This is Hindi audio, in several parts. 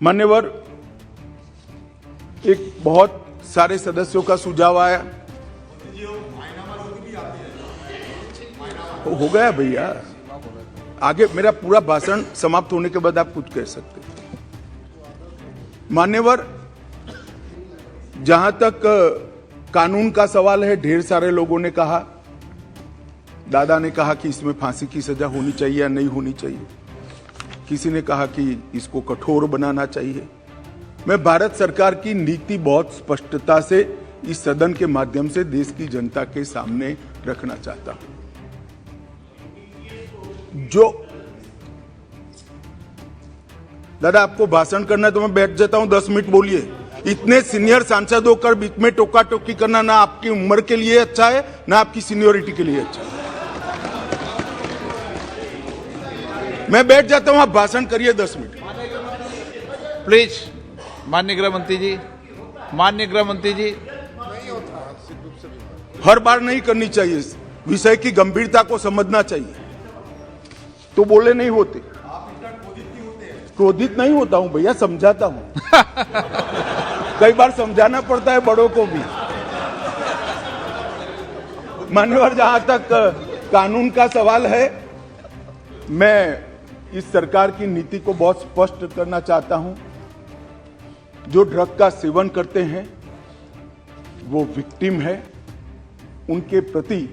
मान्यवर, एक बहुत सारे सदस्यों का सुझाव आया। हो गया भैया, आगे मेरा पूरा भाषण समाप्त होने के बाद आप कुछ कह सकते हैं। मान्यवर, जहां तक कानून का सवाल है, ढेर सारे लोगों ने कहा, दादा ने कहा कि इसमें फांसी की सजा होनी चाहिए या नहीं होनी चाहिए, किसी ने कहा कि इसको कठोर बनाना चाहिए। मैं भारत सरकार की नीति बहुत स्पष्टता से इस सदन के माध्यम से देश की जनता के सामने रखना चाहता हूं। जो दादा आपको भाषण करना है तो मैं बैठ जाता हूं, 10 मिनट बोलिए। इतने सीनियर सांसद होकर बीच में टोका टोकी करना ना आपकी उम्र के लिए अच्छा है, ना आपकी सीनियोरिटी के लिए अच्छा है। मैं बैठ जाता हूं, आप भाषण करिए 10 मिनट प्लीज। माननीय गृह मंत्री जी, माननीय गृह मंत्री जी, हर बार नहीं करनी चाहिए, विषय की गंभीरता को समझना चाहिए। तो बोले नहीं होते, क्रोधित नहीं होता हूं भैया, समझाता हूं। कई बार समझाना पड़ता है बड़ों को भी। मान्यवर, जहां तक कानून का सवाल है, मैं इस सरकार की नीति को बहुत स्पष्ट करना चाहता हूं। जो ड्रग का सेवन करते हैं वो विक्टिम है, उनके प्रति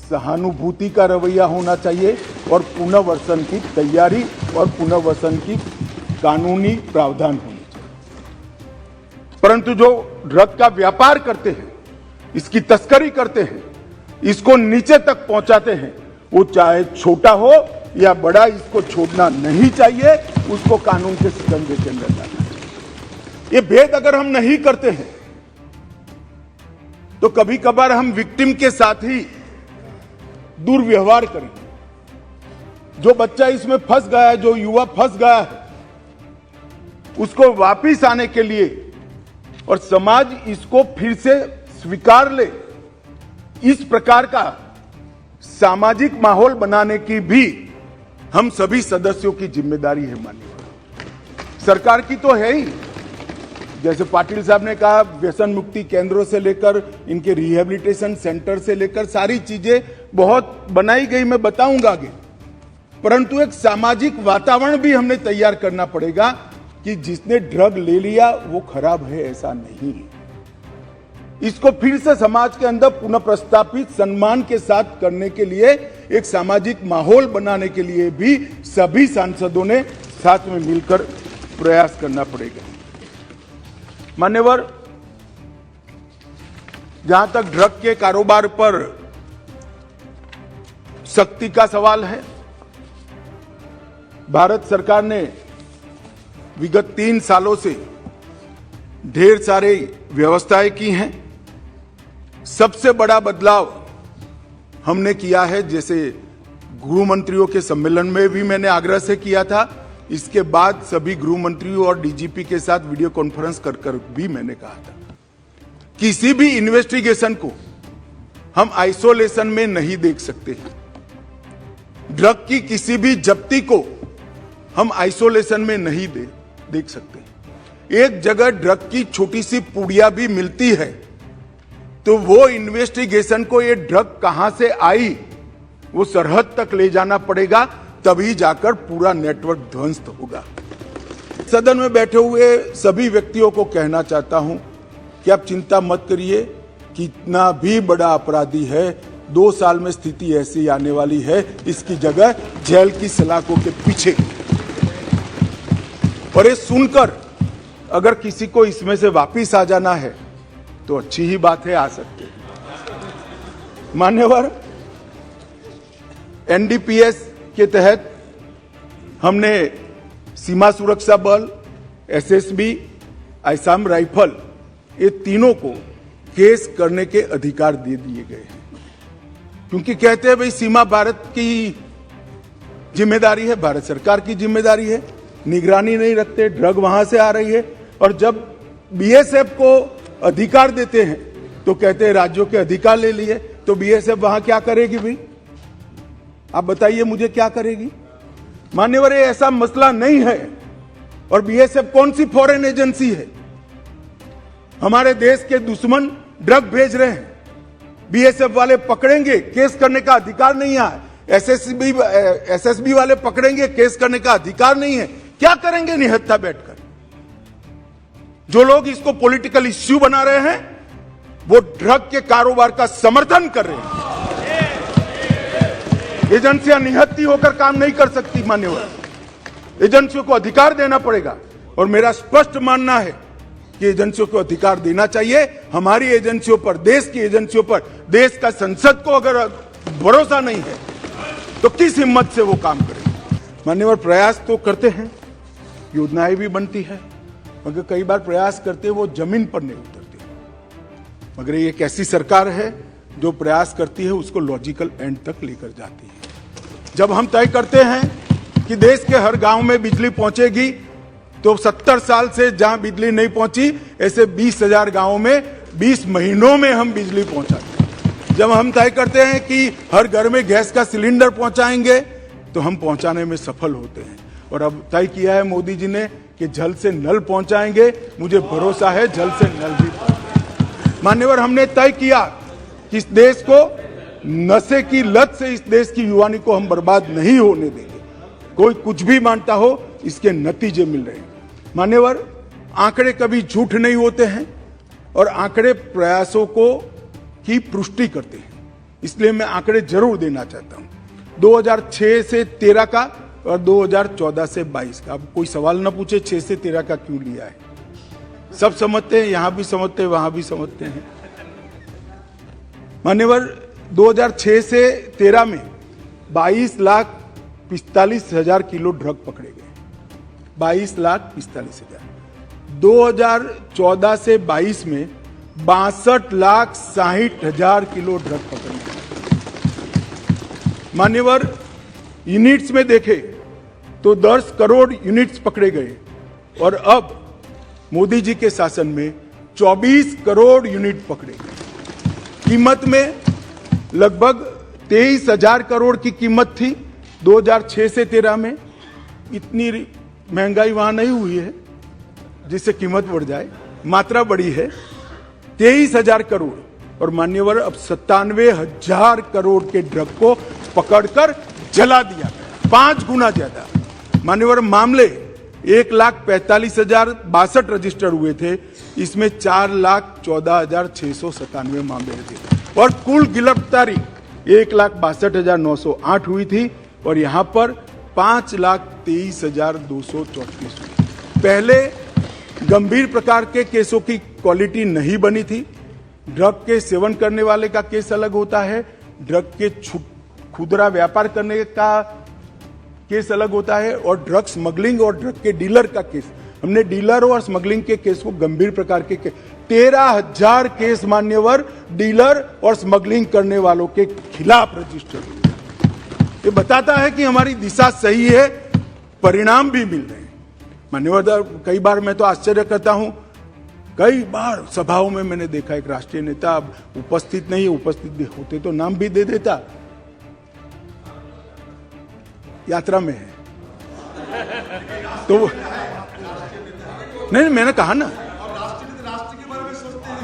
सहानुभूति का रवैया होना चाहिए और पुनर्वसन की तैयारी और पुनर्वसन की कानूनी प्रावधान होनी चाहिए। परंतु जो ड्रग का व्यापार करते हैं, इसकी तस्करी करते हैं, इसको नीचे तक पहुंचाते हैं, वो चाहे छोटा हो या बड़ा, इसको छोड़ना नहीं चाहिए, उसको कानून के शिकंजे के अंदर डालना चाहिए। ये भेद अगर हम नहीं करते हैं तो कभी कभार हम विक्टिम के साथ ही दुर्व्यवहार करेंगे। जो बच्चा इसमें फंस गया है, जो युवा फंस गया है, उसको वापिस आने के लिए और समाज इसको फिर से स्वीकार ले, इस प्रकार का सामाजिक माहौल बनाने की भी हम सभी सदस्यों की जिम्मेदारी है। माननीय सरकार की तो है ही, जैसे पाटिल साहब ने कहा, व्यसन मुक्ति केंद्रों से लेकर इनके रिहेबिलिटेशन सेंटर से लेकर सारी चीजें बहुत बनाई गई, मैं बताऊंगा आगे। परंतु एक सामाजिक वातावरण भी हमने तैयार करना पड़ेगा कि जिसने ड्रग ले लिया वो खराब है, ऐसा नहीं है। इसको फिर से समाज के अंदर पुनः प्रस्तापित सम्मान के साथ करने के लिए, एक सामाजिक माहौल बनाने के लिए भी सभी सांसदों ने साथ में मिलकर प्रयास करना पड़ेगा। मान्यवर, जहां तक ड्रग के कारोबार पर सख्ती का सवाल है, भारत सरकार ने विगत 3 सालों से ढेर सारे व्यवस्थाएं की हैं। सबसे बड़ा बदलाव हमने किया है, जैसे गृह मंत्रियों के सम्मेलन में भी मैंने आग्रह से किया था, इसके बाद सभी गृह मंत्रियों और डीजीपी के साथ वीडियो कॉन्फ्रेंस कर भी मैंने कहा था, किसी भी इन्वेस्टिगेशन को हम आइसोलेशन में नहीं देख सकते हैं। ड्रग की किसी भी जब्ती को हम आइसोलेशन में नहीं देख सकते। एक जगह ड्रग की छोटी सी पुड़िया भी मिलती है तो वो इन्वेस्टिगेशन को, ये ड्रग कहां से आई, वो सरहद तक ले जाना पड़ेगा, तभी जाकर पूरा नेटवर्क ध्वस्त होगा। सदन में बैठे हुए सभी व्यक्तियों को कहना चाहता हूं कि आप चिंता मत करिए, कितना भी बड़ा अपराधी है, 2 साल में स्थिति ऐसी आने वाली है, इसकी जगह जेल की सलाखों के पीछे। और ये सुनकर अगर किसी को इसमें से वापिस आ जाना है तो अच्छी ही बात है, आ सकते हैं। मान्यवर, एनडीपीएस के तहत हमने सीमा सुरक्षा बल, एसएसबी, असम राइफल, ये तीनों को केस करने के अधिकार दे दिए गए हैं, क्योंकि कहते हैं भाई सीमा भारत की जिम्मेदारी है, भारत सरकार की जिम्मेदारी है, निगरानी नहीं रखते, ड्रग वहां से आ रही है। और जब बीएसएफ को अधिकार देते हैं तो कहते हैं राज्यों के अधिकार ले लिए, तो बीएसएफ वहां क्या करेगी भाई? आप बताइए मुझे, क्या करेगी? मान्यवर, ये ऐसा मसला नहीं है और बीएसएफ कौन सी फॉरेन एजेंसी है? हमारे देश के दुश्मन ड्रग भेज रहे हैं, बीएसएफ वाले पकड़ेंगे, केस करने का अधिकार नहीं है। एसएसबी वाले पकड़ेंगे, केस करने का अधिकार नहीं है। क्या करेंगे निहत्था बैठकर? जो लोग इसको पॉलिटिकल इश्यू बना रहे हैं वो ड्रग के कारोबार का समर्थन कर रहे हैं। एजेंसियां निहत्थी होकर काम नहीं कर सकती मान्यवर। एजेंसियों को अधिकार देना पड़ेगा और मेरा स्पष्ट मानना है कि एजेंसियों को अधिकार देना चाहिए। हमारी एजेंसियों पर, देश की एजेंसियों पर, देश का संसद को अगर भरोसा नहीं है तो किस हिम्मत से वो काम करेंगे? मान्यवर, प्रयास तो करते हैं, योजनाएं भी बनती है, मगर कई बार प्रयास करते वो जमीन पर नहीं उतरते। मगर ये एक ऐसी सरकार है जो प्रयास करती है उसको लॉजिकल एंड तक लेकर जाती है। जब हम तय करते हैं कि देश के हर गांव में बिजली पहुंचेगी, तो 70 साल से जहां बिजली नहीं पहुंची, ऐसे 20,000 गांवों में 20 महीनों में हम बिजली पहुंचाते हैं। जब हम तय करते हैं कि हर घर में गैस का सिलेंडर पहुंचाएंगे, तो हम पहुंचाने में सफल होते हैं। और अब तय किया है मोदी जी ने कि जल से नल पहुंचाएंगे। मुझे भरोसा है जल से नल भी पहुंचाएंगे। मान्यवर, हमने तय किया कि इस देश को नशे की लत से, इस देश की युवानी को हम बर्बाद नहीं होने देंगे। कोई कुछ भी मानता हो, इसके नतीजे मिल रहे हैं। मान्यवर, आंकड़े कभी झूठ नहीं होते हैं और आंकड़े प्रयासों को की पुष्टि करते हैं, इसलिए मैं आंकड़े जरूर देना चाहता हूं। 2006 से 13 का और 2014 से 22 का। अब कोई सवाल ना पूछे 6 से 13 का क्यों लिया है, सब समझते हैं, यहां भी समझते हैं, वहां भी समझते हैं। मान्यवर, 2006 से 13 में 22,45,000 किलो ड्रग पकड़े गए। 22,45,000। 2014 से 22 में 62,60,000 किलो ड्रग पकड़े गए। मान्यवर, यूनिट्स में देखे तो 10 करोड़ यूनिट्स पकड़े गए और अब मोदी जी के शासन में 24 करोड़ यूनिट पकड़े गए। कीमत में लगभग 23,000 करोड़ की कीमत थी 2006 से 13 में। इतनी महंगाई वहां नहीं हुई है जिससे कीमत बढ़ जाए, मात्रा बढ़ी है 23,000 करोड़। और मान्यवर, अब 97,000 करोड़ के ड्रग को पकड़कर जला दिया गया, 5 गुना ज्यादा। मान्यवर, मामले 1,45,062 रजिस्टर हुए थे, इसमें 4,14,697 मामले थे और कुल गिरफ्तारी 1,62,908 हुई थी और यहां पर 5,23,234 हुई। पहले गंभीर प्रकार के केसों की क्वालिटी नहीं बनी थी। ड्रग के सेवन करने वाले का केस अलग होता है, ड्रग के खुदरा व्यापार करने का केस अलग होता है और ड्रग स्मगलिंग और ड्रग के डीलर का केस। हमने डीलर और स्मगलिंग के केस को गंभीर प्रकार के 13,000 केस मान्यवर डीलर और स्मगलिंग करने वालों के खिलाफ रजिस्टर हुए। ये बताता है कि हमारी दिशा सही है, परिणाम भी मिल रहे हैं। मान्यवर, कई बार मैं तो आश्चर्य करता हूं, कई बार सभाओं में मैंने देखा एक राष्ट्रीय नेता अब उपस्थित नहीं, उपस्थित होते तो नाम भी दे देता, यात्रा में है तो नहीं, मैंने कहा ना,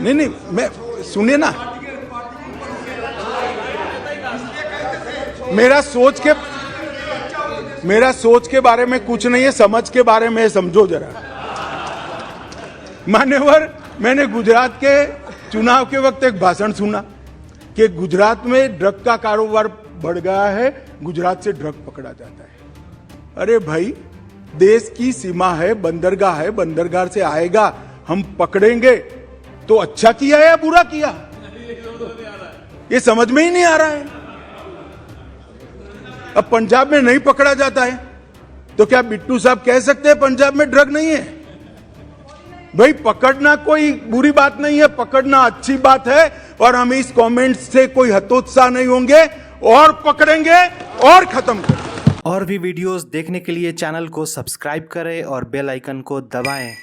नहीं, मैं सुनिए ना, मेरा सोच के बारे में कुछ नहीं है, समझ के बारे में समझो जरा। मान्यवर, मैंने गुजरात के चुनाव के वक्त एक भाषण सुना कि गुजरात में ड्रग का कारोबार बढ़ गया है, गुजरात से ड्रग पकड़ा जाता है। अरे भाई, देश की सीमा है, बंदरगाह है, बंदरगाह से आएगा, हम पकड़ेंगे तो अच्छा किया या बुरा किया, ये समझ में ही नहीं आ रहा है। अब पंजाब में नहीं पकड़ा जाता है तो क्या बिट्टू साहब कह सकते हैं पंजाब में ड्रग नहीं है? भाई, पकड़ना कोई बुरी बात नहीं है, पकड़ना अच्छी बात है और हम इस कमेंट से कोई हतोत्साह नहीं होंगे और पकड़ेंगे और खत्म करेंगे। और भी वीडियोस देखने के लिए चैनल को सब्सक्राइब करें और बेल आइकन को दबाएं।